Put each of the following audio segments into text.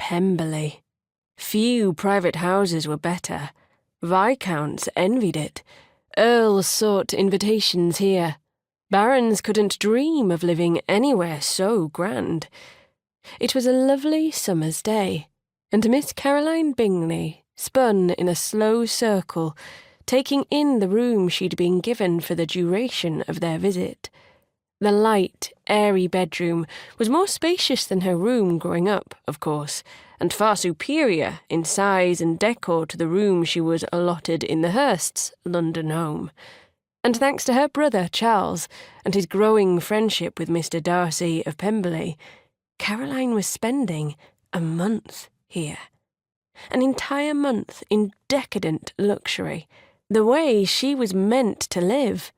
Pemberley. Few private houses were better. Viscounts envied it. Earls sought invitations here. Barons couldn't dream of living anywhere so grand. It was a lovely summer's day, and Miss Caroline Bingley spun in a slow circle, taking in the room she'd been given for the duration of their visit. The light, airy bedroom was more spacious than her room growing up, of course, and far superior in size and decor to the room she was allotted in the Hursts' London home. And thanks to her brother Charles and his growing friendship with Mr. Darcy of Pemberley, Caroline was spending a month here. An entire month in decadent luxury, the way she was meant to live.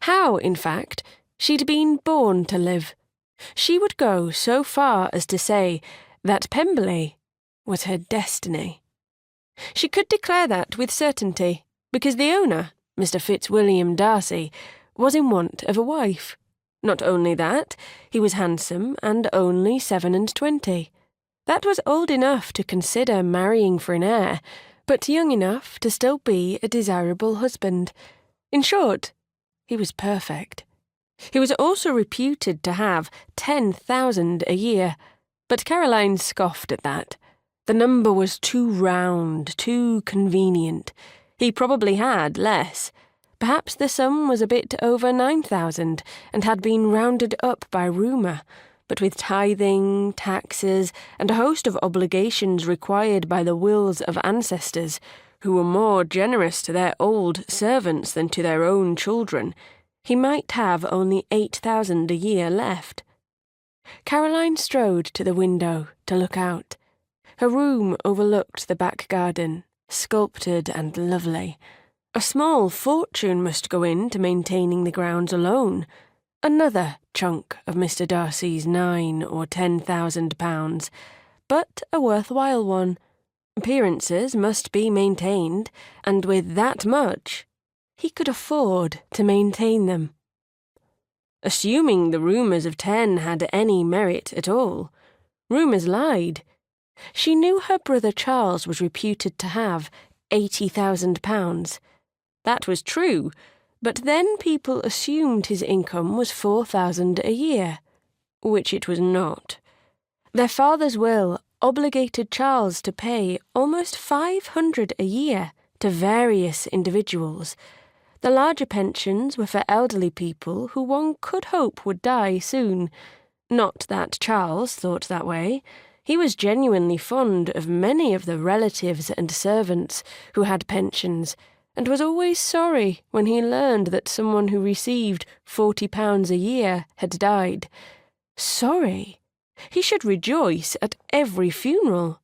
How, in fact, she'd been born to live. She would go so far as to say that Pemberley was her destiny. She could declare that with certainty, because the owner, Mr. Fitzwilliam Darcy, was in want of a wife. Not only that, he was handsome and only 27. That was old enough to consider marrying for an heir, but young enough to still be a desirable husband. In short, he was perfect. He was also reputed to have 10,000 a year, but Caroline scoffed at that. The number was too round, too convenient. He probably had less. Perhaps the sum was a bit over 9,000 and had been rounded up by rumour, but with tithing, taxes, and a host of obligations required by the wills of ancestors, who were more generous to their old servants than to their own children, he might have only 8,000 a year left. Caroline strode to the window to look out. Her room overlooked the back garden, sculptured and lovely. A small fortune must go into maintaining the grounds alone. Another chunk of Mr. Darcy's 9,000 or 10,000 pounds, but a worthwhile one. Appearances must be maintained, and with that much, he could afford to maintain them. Assuming the rumours of 10 had any merit at all. Rumours lied. She knew her brother Charles was reputed to have 80,000 pounds. That was true, but then people assumed his income was 4,000 a year, which it was not. Their father's will obligated Charles to pay almost 500 a year to various individuals. The larger pensions were for elderly people who one could hope would die soon. Not that Charles thought that way. He was genuinely fond of many of the relatives and servants who had pensions, and was always sorry when he learned that someone who received £40 a year had died. Sorry? He should rejoice at every funeral,